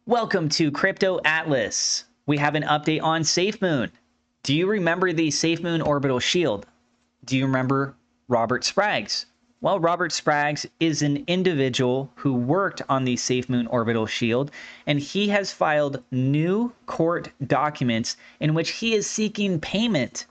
Welcome to Crypto Atlas. We have an update on SafeMoon. Do you remember the SafeMoon Orbital Shield? Do you remember Robert Spraggs? Well, Robert Spraggs is an individual who worked on the SafeMoon Orbital Shield, and he has filed new court documents in which he is seeking payment.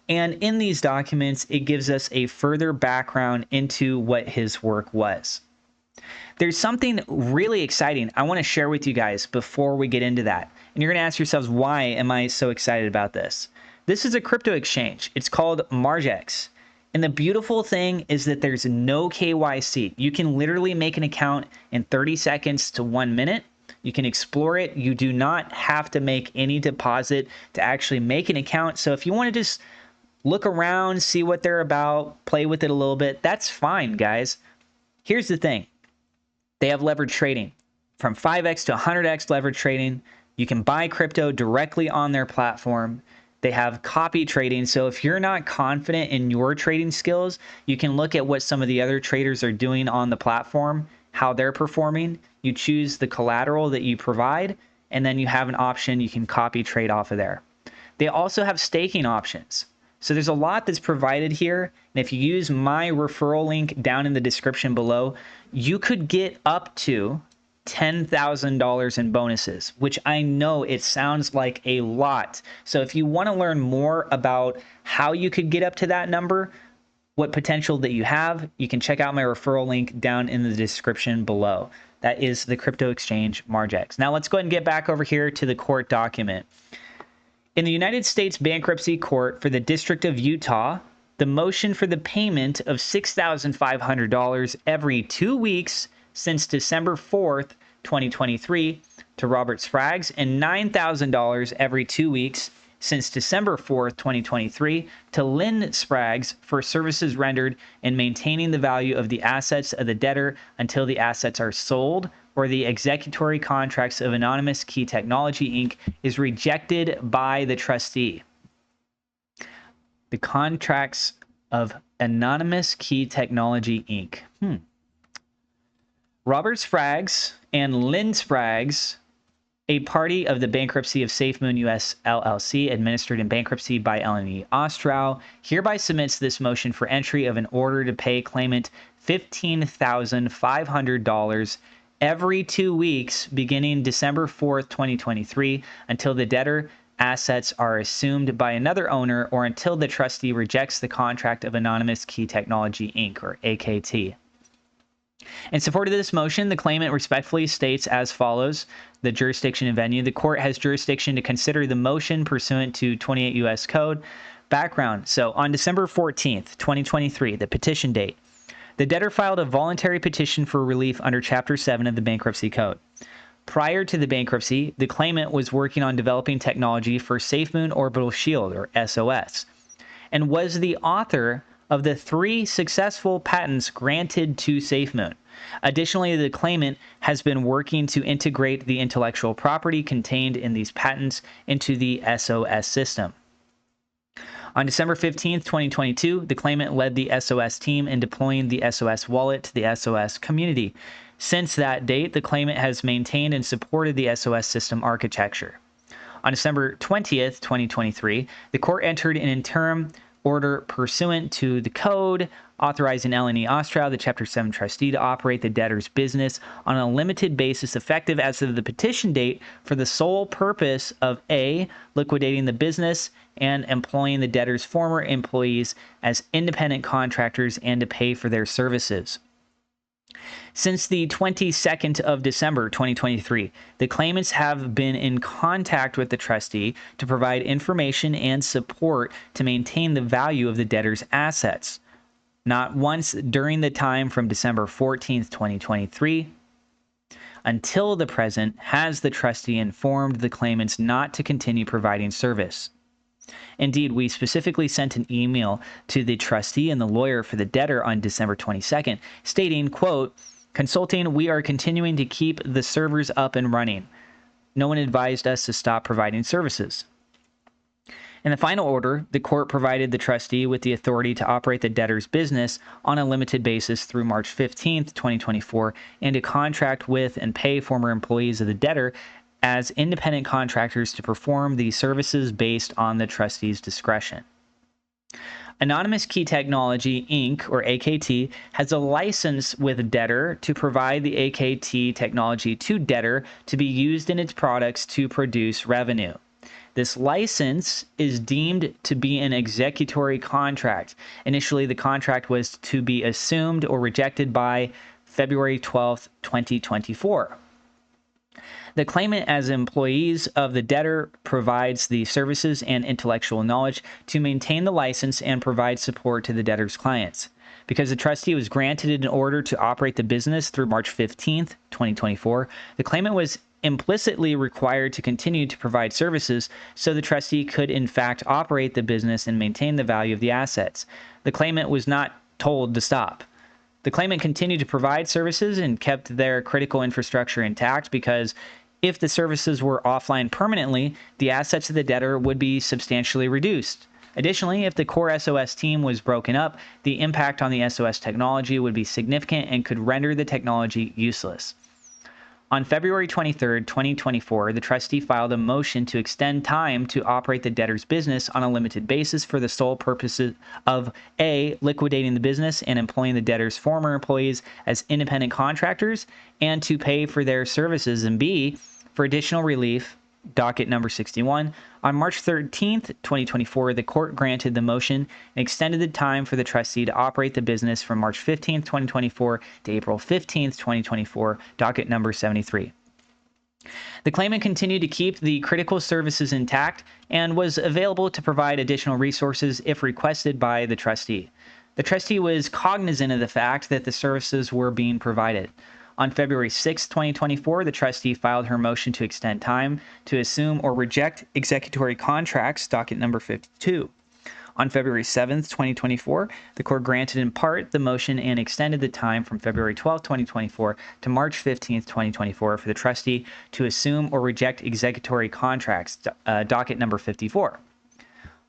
And in these documents, it gives us a further background into what his work was. There's something really exciting I want to share with you guys before we get into that. And you're going to ask yourselves, why am I so excited about this? This is a crypto exchange. It's called Margex. And the beautiful thing is that there's no KYC. You can literally make an account in 30 seconds to 1 minute. You can explore it. You do not have to make any deposit to actually make an account. So if you want to just look around, see what they're about, play with it a little bit, that's fine, guys. Here's the thing. They have leverage trading from 5x to 100x leverage trading. You can buy crypto directly on their platform. They have copy trading. So if you're not confident in your trading skills, you can look at what some of the other traders are doing on the platform, how they're performing. You choose the collateral that you provide, and then you have an option you can copy trade off of there. They also have staking options. So there's a lot that's provided here. And if you use my referral link down in the description below, you could get up to $10,000 in bonuses, which I know it sounds like a lot. So if you want to learn more about how you could get up to that number, what potential that you have, you can check out my referral link down in the description below. That is the crypto exchange Margex. Now let's go ahead and get back over here to the court document. In the United States Bankruptcy Court for the District of Utah, the motion for the payment of $6,500 every 2 weeks since December 4th, 2023 to Robert Spraggs and $9,000 every 2 weeks since December 4th, 2023 to Lynn Spraggs for services rendered in maintaining the value of the assets of the debtor until the assets are sold or the executory contracts of Anonymous Key Technology, Inc. is rejected by the trustee. The contracts of Anonymous Key Technology, Inc. Robert Spraggs and Lynn Spraggs, a party of the bankruptcy of SafeMoon US LLC, administered in bankruptcy by LNE Austral, hereby submits this motion for entry of an order to pay claimant $15,500 every 2 weeks beginning December 4th, 2023, until the debtor assets are assumed by another owner or until the trustee rejects the contract of Anonymous Key Technology, Inc., or AKT. In support of this motion, the claimant respectfully states as follows: the jurisdiction and venue. The court has jurisdiction to consider the motion pursuant to 28 U.S. Code. Background. So on December 14th, 2023, the petition date, the debtor filed a voluntary petition for relief under Chapter 7 of the Bankruptcy Code. Prior to the bankruptcy, the claimant was working on developing technology for SafeMoon Orbital Shield, or SOS, and was the author of the 3 successful patents granted to SafeMoon. Additionally, the claimant has been working to integrate the intellectual property contained in these patents into the SOS system. On December 15th, 2022, the claimant led the SOS team in deploying the SOS wallet to the SOS community. Since that date, the claimant has maintained and supported the SOS system architecture. On December 20th, 2023, the court entered an interim order pursuant to the code authorizing LNE Austral, the Chapter 7 trustee, to operate the debtor's business on a limited basis effective as of the petition date for the sole purpose of A, liquidating the business and employing the debtor's former employees as independent contractors and to pay for their services. Since the 22nd of December 2023, the claimants have been in contact with the trustee to provide information and support to maintain the value of the debtor's assets. Not once during the time from December 14th, 2023 until the present has the trustee informed the claimants not to continue providing service. Indeed, we specifically sent an email to the trustee and the lawyer for the debtor on December 22nd stating, quote, "Consulting, we are continuing to keep the servers up and running. No one advised us to stop providing services." In the final order, the court provided the trustee with the authority to operate the debtor's business on a limited basis through March 15, 2024, and to contract with and pay former employees of the debtor as independent contractors to perform the services based on the trustee's discretion. Anonymous Key Technology, Inc., or AKT, has a license with debtor to provide the AKT technology to debtor to be used in its products to produce revenue. This license is deemed to be an executory contract. Initially, the contract was to be assumed or rejected by February 12, 2024. The claimant, as employees of the debtor, provides the services and intellectual knowledge to maintain the license and provide support to the debtor's clients. Because the trustee was granted an order to operate the business through March 15, 2024, the claimant was implicitly required to continue to provide services so the trustee could in fact operate the business and maintain the value of the assets. The claimant was not told to stop. The claimant continued to provide services and kept their critical infrastructure intact because if the services were offline permanently, the assets of the debtor would be substantially reduced. Additionally, if the core SOS team was broken up, the impact on the SOS technology would be significant and could render the technology useless. On February 23, 2024, the trustee filed a motion to extend time to operate the debtor's business on a limited basis for the sole purposes of A, liquidating the business and employing the debtor's former employees as independent contractors, and to pay for their services, and B, for additional relief, docket number 61. On March 13, 2024, the court granted the motion and extended the time for the trustee to operate the business from March 15, 2024 to April 15, 2024, docket number 73. The claimant continued to keep the critical services intact and was available to provide additional resources if requested by the trustee. The trustee was cognizant of the fact that the services were being provided. On February 6, 2024, the trustee filed her motion to extend time to assume or reject executory contracts, docket number 52. On February 7, 2024, the court granted in part the motion and extended the time from February 12, 2024 to March 15, 2024 for the trustee to assume or reject executory contracts, docket number 54.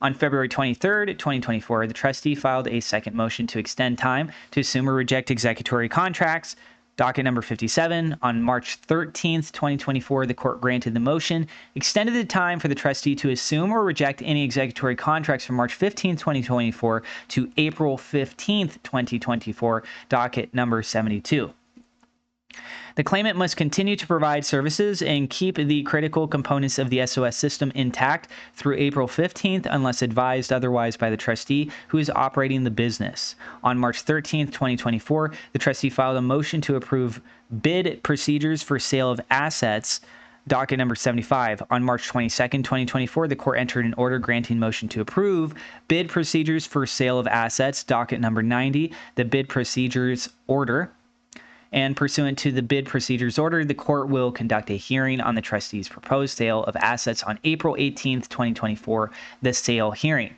On February 23, 2024, the trustee filed a second motion to extend time to assume or reject executory contracts, docket number 57. On March 13th, 2024, the court granted the motion, extended the time for the trustee to assume or reject any executory contracts from March 15th, 2024 to April 15th, 2024, docket number 72. The claimant must continue to provide services and keep the critical components of the SOS system intact through April 15th unless advised otherwise by the trustee who is operating the business. On March 13th, 2024, the trustee filed a motion to approve bid procedures for sale of assets, docket number 75. On March 22nd, 2024, the court entered an order granting motion to approve bid procedures for sale of assets, docket number 90, the bid procedures order. And pursuant to the bid procedures order, the court will conduct a hearing on the trustee's proposed sale of assets on April 18th, 2024, the sale hearing.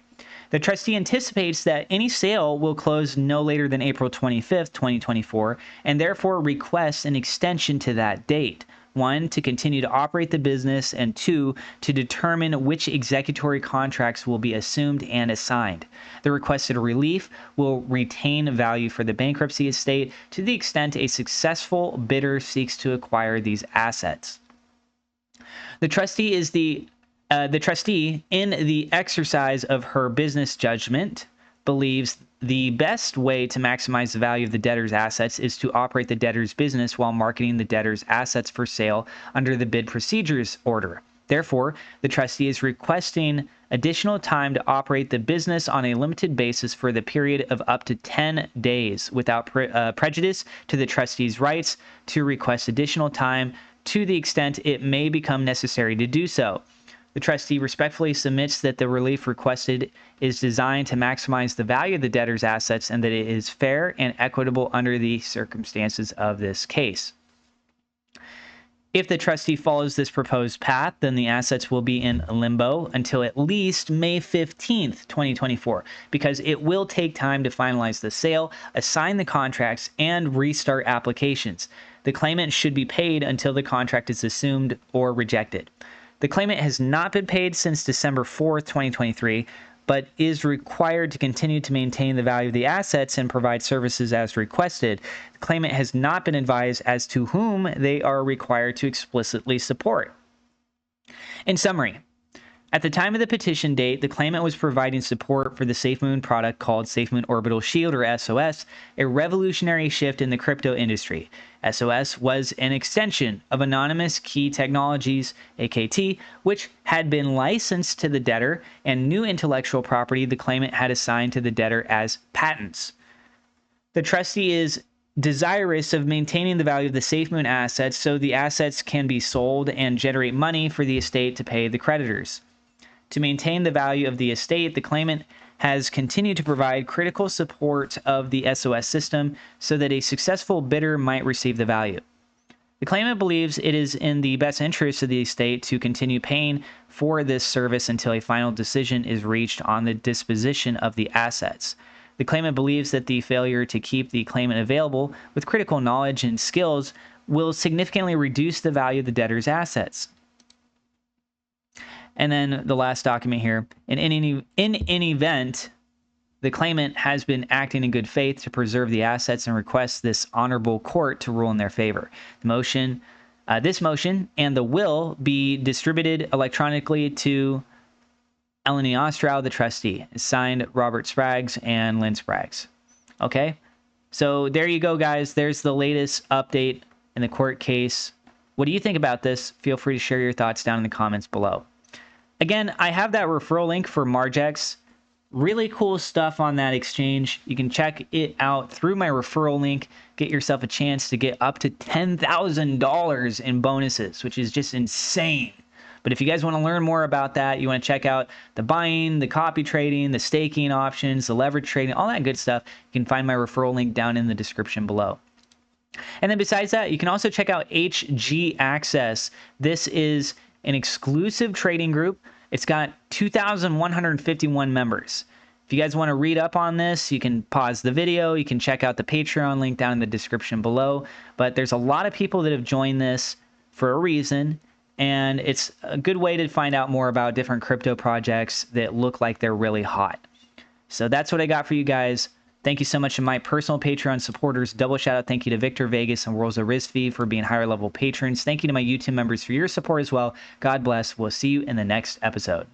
The trustee anticipates that any sale will close no later than April 25th, 2024, and therefore requests an extension to that date. 1, to continue to operate the business, and 2, to determine which executory contracts will be assumed and assigned. The requested relief will retain value for the bankruptcy estate to the extent a successful bidder seeks to acquire these assets. The trustee is the trustee, in the exercise of her business judgment, believes the best way to maximize the value of the debtor's assets is to operate the debtor's business while marketing the debtor's assets for sale under the bid procedures order. Therefore, the trustee is requesting additional time to operate the business on a limited basis for the period of up to 10 days without prejudice to the trustee's rights to request additional time to the extent it may become necessary to do so. The trustee respectfully submits that the relief requested is designed to maximize the value of the debtor's assets and that it is fair and equitable under the circumstances of this case. If the trustee follows this proposed path, then the assets will be in limbo until at least May 15th, 2024, because it will take time to finalize the sale, assign the contracts, and restart applications. The claimant should be paid until the contract is assumed or rejected. The claimant has not been paid since December 4th, 2023, but is required to continue to maintain the value of the assets and provide services as requested. The claimant has not been advised as to whom they are required to explicitly support. In summary, at the time of the petition date, the claimant was providing support for the SafeMoon product called SafeMoon Orbital Shield, or SOS, a revolutionary shift in the crypto industry. SOS was an extension of Anonymous Key Technologies, AKT, which had been licensed to the debtor, and new intellectual property the claimant had assigned to the debtor as patents. The trustee is desirous of maintaining the value of the SafeMoon assets so the assets can be sold and generate money for the estate to pay the creditors. To maintain the value of the estate, the claimant has continued to provide critical support of the SOS system so that a successful bidder might receive the value. The claimant believes it is in the best interest of the estate to continue paying for this service until a final decision is reached on the disposition of the assets. The claimant believes that the failure to keep the claimant available with critical knowledge and skills will significantly reduce the value of the debtor's assets. And then the last document here, in any event, the claimant has been acting in good faith to preserve the assets and requests this honorable court to rule in their favor. This motion and the will be distributed electronically to Eleni Ostrow, the trustee. It's signed Robert Spraggs and Lynn Spraggs. Okay, so there you go, guys. There's the latest update in the court case. What do you think about this? Feel free to share your thoughts down in the comments below. Again, I have that referral link for Margex. Really cool stuff on that exchange. You can check it out through my referral link. Get yourself a chance to get up to $10,000 in bonuses, which is just insane. But if you guys want to learn more about that, you want to check out the buying, the copy trading, the staking options, the leverage trading, all that good stuff, you can find my referral link down in the description below. And then besides that, you can also check out HG Access. This is an exclusive trading group. It's got 2,151 members. If you guys want to read up on this, you can pause the video. You can check out the Patreon link down in the description below. But there's a lot of people that have joined this for a reason, and it's a good way to find out more about different crypto projects that look like they're really hot. So that's what I got for you guys. Thank you so much to my personal Patreon supporters. Double shout out thank you to Victor Vegas and Worlds of Rizvi for being higher level patrons. Thank you to my YouTube members for your support as well. God bless. We'll see you in the next episode.